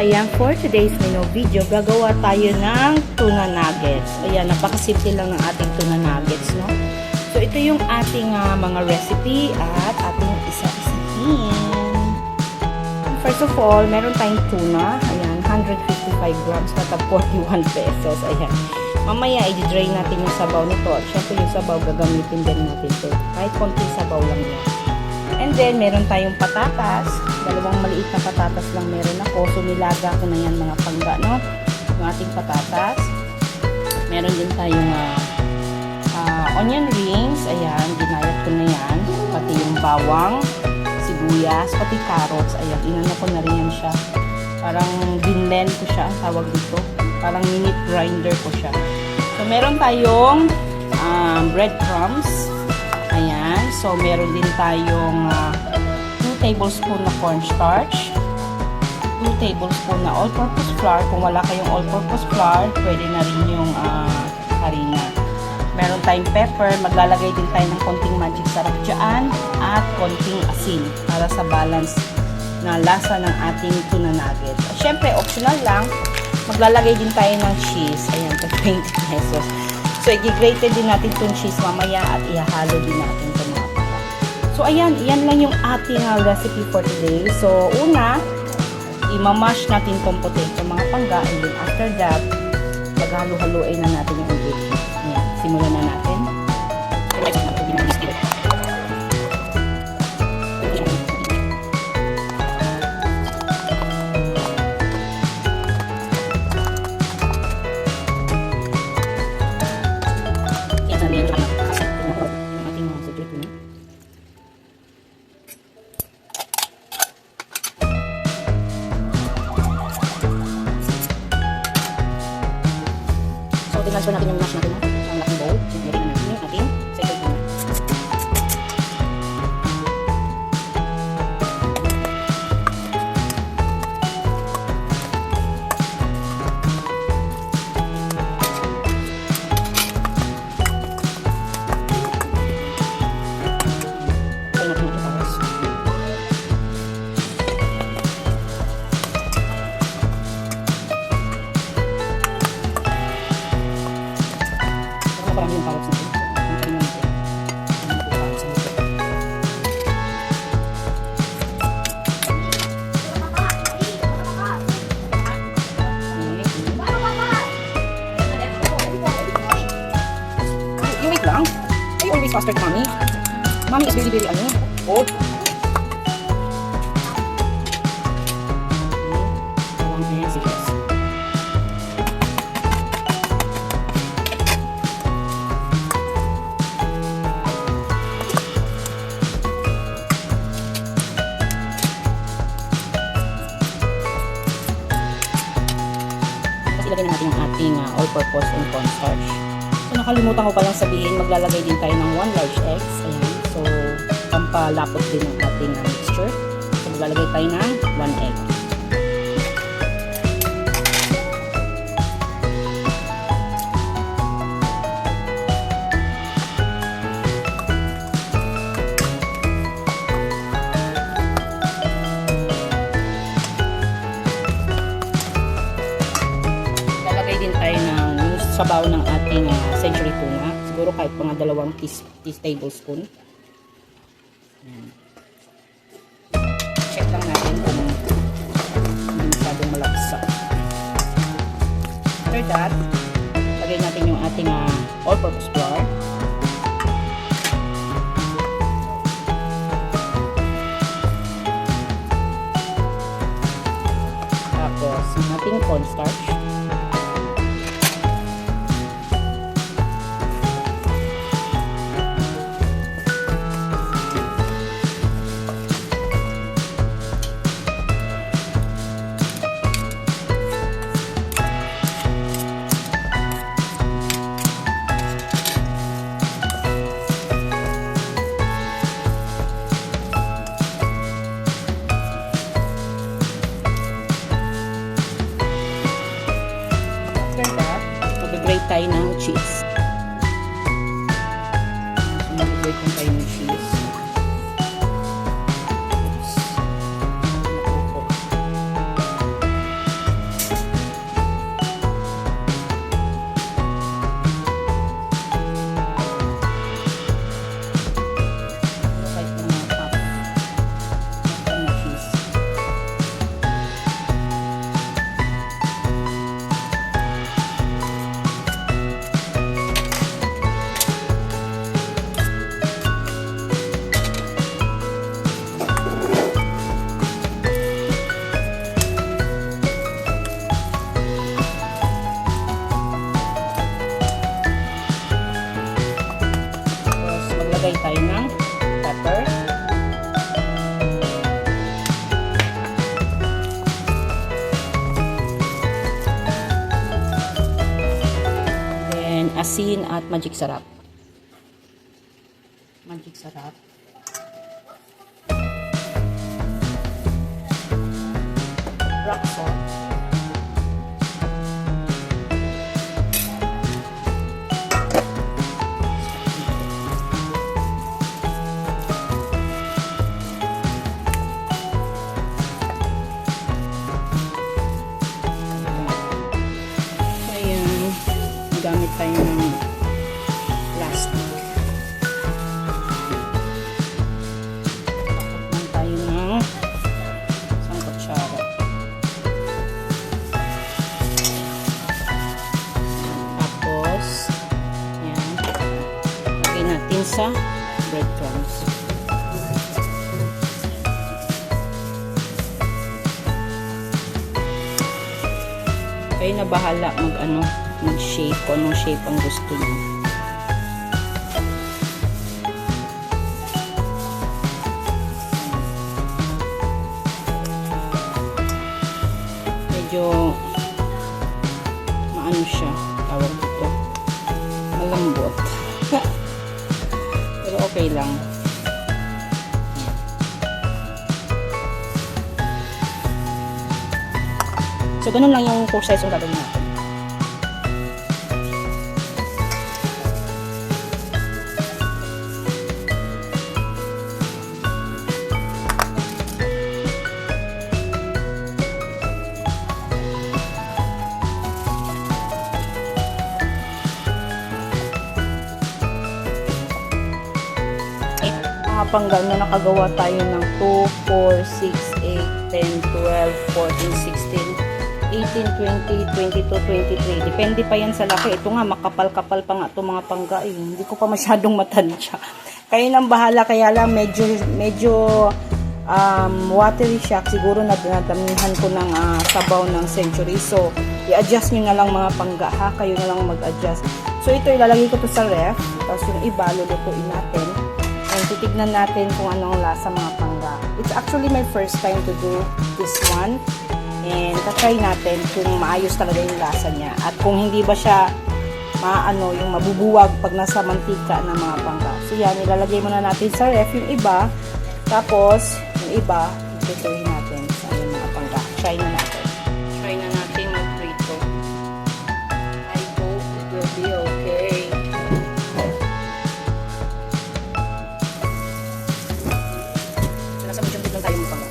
ayan, for today's menu video, gagawa tayo ng tuna nuggets. Ayan, napakasimple lang ng ating tuna nuggets, no? So, ito yung ating mga recipe at ating isa-isahin. First of all, meron tayong tuna. Ayan, 155 grams na 41 pesos. Ayan. Mamaya, i-dry natin yung sabaw nito. At syempre, yung sabaw gagamitin din natin ito. Kahit konting sabaw lang yan. And then, meron tayong patatas. Dalawang maliit na patatas lang meron ako. So, nilaga ko na yan mga pangga, no? Yung ating patatas. Meron din tayong onion rings. Ayan, ginayat ko na yan. Pati yung bawang, sibuyas, pati carrots. Ayan, inano ko na rin yan siya. Parang binlend ko siya, tawag dito. Parang mini grinder ko siya. So, meron tayong breadcrumbs. Ayan. So, meron din tayong 2 tablespoon na cornstarch, 2 tablespoon na all-purpose flour. Kung wala kayong all-purpose flour, pwede na rin yung harina. Meron tayong pepper. Maglalagay din tayo ng konting magic sarap dyan at konting asin para sa balance na lasa ng ating tuna nuggets. At syempre, optional lang. Maglalagay din tayo ng cheese. Ayan, 20 pesos. So, i-grated din natin itong cheese mamaya at ihahalo din natin ito mga pala. So, ayan. Iyan lang yung ating recipe for today. So, una, imamash natin itong potato mga pangga. And then, after that, maghalo-haloin na natin yung ingredients. Ayan. Simulan na natin. Transfer natin yung mash natin sa malaking bowl. Lagyan natin yung ating second tuna. Kaya natin yung ipawas. Parang yung carrots natin. You wait lang. I always faster to mommy. Mommy is very old. Ilagay na natin yung ating all-purpose and cornstarch. So, nakalimutan ko palang sabihin, maglalagay din tayo ng 1 large eggs. Ayan. So, pampalapot din ng ating mixture. So, maglalagay tayo ng 1 egg. Din tayo ng sabaw ng ating century tuna. Siguro kahit mga 2 tablespoon. Check lang natin kung hindi masyadong malapsa. After that, lagay natin yung ating all-purpose flour. Tapos, yung ating cornstarch. asin at magic sarap. Magic sarap. Rock salt. Gamit tayo ng plastic. Takot tayo ng isang kutsara. Tapos, yan. Lagay natin sa breadcrumbs. Kayo na bahala mag-shape kung anong shape ang gusto niyo. Medyo maano siya, tawag dito, malambot. Pero okay lang. So, ganun lang yung process yung gagawin natin. Panggal na nakagawa tayo ng 2, 4, 6, 8, 10, 12, 14, 16, 18, 20, 22, 23. Depende pa yan sa laki. Ito nga, makapal-kapal pa nga ito mga pangga. Hindi ko pa masyadong matansya. Kayo nang bahala. Kaya lang medyo watery siya. Siguro nadamihan ko ng sabaw ng Century. So, i-adjust nyo na lang mga pangga ha. Kayo na lang mag-adjust. So, ito ilalagay ko to sa ref. Tapos yung iba, lulutuin natin. And titignan natin kung anong lasa mga pangga. It's actually my first time to do this one. And tatry natin kung maayos talaga yung lasa niya. At kung hindi ba siya yung mabubuwag pag nasa mantika ng mga pangga. So yan, ilalagay muna natin sa ref yung iba. Tapos, yung iba, itutuloy natin sa mga pangga. Try na natin. Try na natin mag-prito. I hope it will be okay. Nasa medium heat lang tayo mga pangga.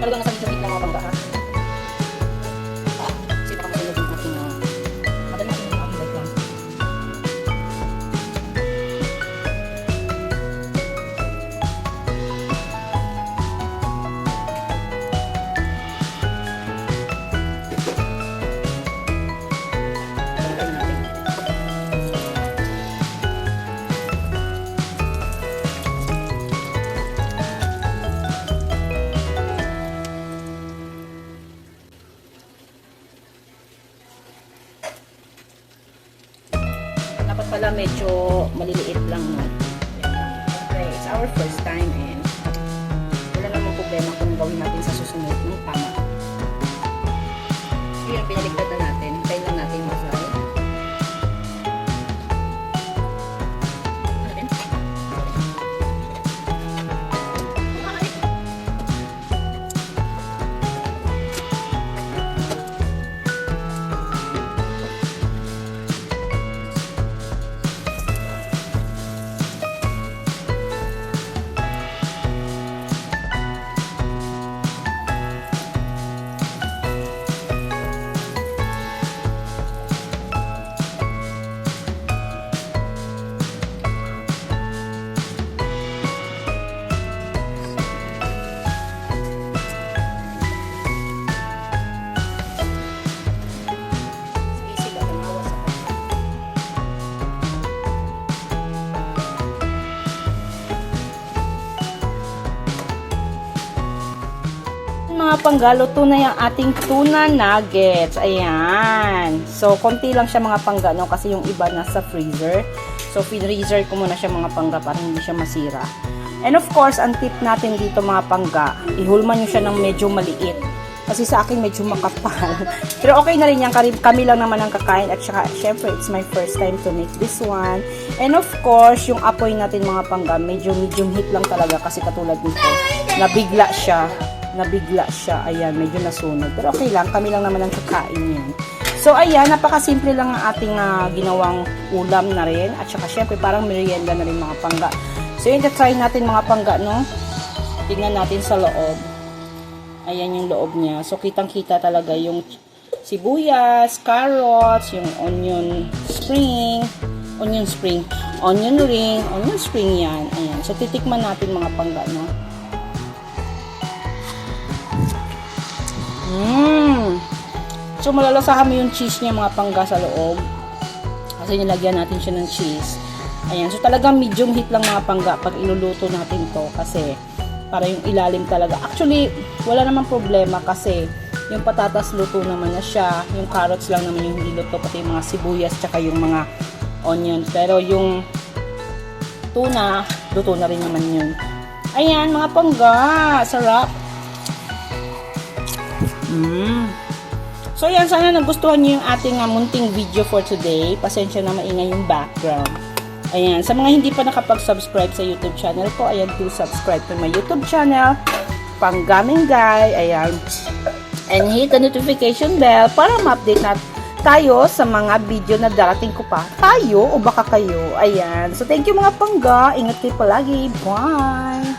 Talagang nasa litid lang mga pangga ha. Kasi baka masunog yung ating madali natin yung ating light lang. Pagkain natin. Dapat pala medyo maliliit lang no. Okay, it's our first time and wala namang problema kung gawin natin sa susunod ng tama. So yun, pinaligtad na natin. Hintayin lang natin masay. mga pangga, luto na yung ating tuna nuggets. Ayan. So, konti lang siya mga pangga, no? Kasi yung iba nasa freezer. So, freezer ko muna siya mga pangga para hindi siya masira. And of course, ang tip natin dito mga pangga, ihulman nyo siya ng medyo maliit. Kasi sa akin medyo makapal. Pero okay na rin yan. Kami lang naman ang kakain. At saka, syempre, it's my first time to make this one. And of course, yung apoy natin mga pangga, medyo medium heat lang talaga. Kasi katulad nito, nabigla siya. Ayan, medyo nasunog. Pero okay lang. Kami lang naman ang kakain yan. So, ayan, napakasimple lang ang ating ginawang ulam na rin. At saka, syempre, parang merienda na rin mga pangga. So, yun, try natin mga pangga, no? Tingnan natin sa loob. Ayan yung loob niya. So, kitang-kita talaga yung sibuyas, carrots, yung onion ring yan. Ayan. So, titikman natin mga pangga, no? So, malalasahan mo yung cheese niya mga pangga sa loob. Kasi nilagyan natin siya ng cheese. Ayan. So, talagang medium heat lang mga pangga pag iluluto natin to. Kasi, para yung ilalim talaga. Actually, wala namang problema kasi yung patatas luto naman na siya. Yung carrots lang naman yung hindi luto. Pati yung mga sibuyas tsaka yung mga onions. Pero yung tuna, luto na rin naman yun. Ayan, mga pangga. Sarap. So, ayan. Sana nagustuhan nyo yung ating munting video for today. Pasensya na maingay yung background. Ayan, sa mga hindi pa nakapag-subscribe sa YouTube channel ko, ayan, do subscribe to my YouTube channel, Panggaming Guy, ayan. And hit the notification bell para ma-update na tayo sa mga video na darating ko pa. Tayo o baka kayo, ayan. So, thank you mga pangga. Ingat kayo palagi. Bye!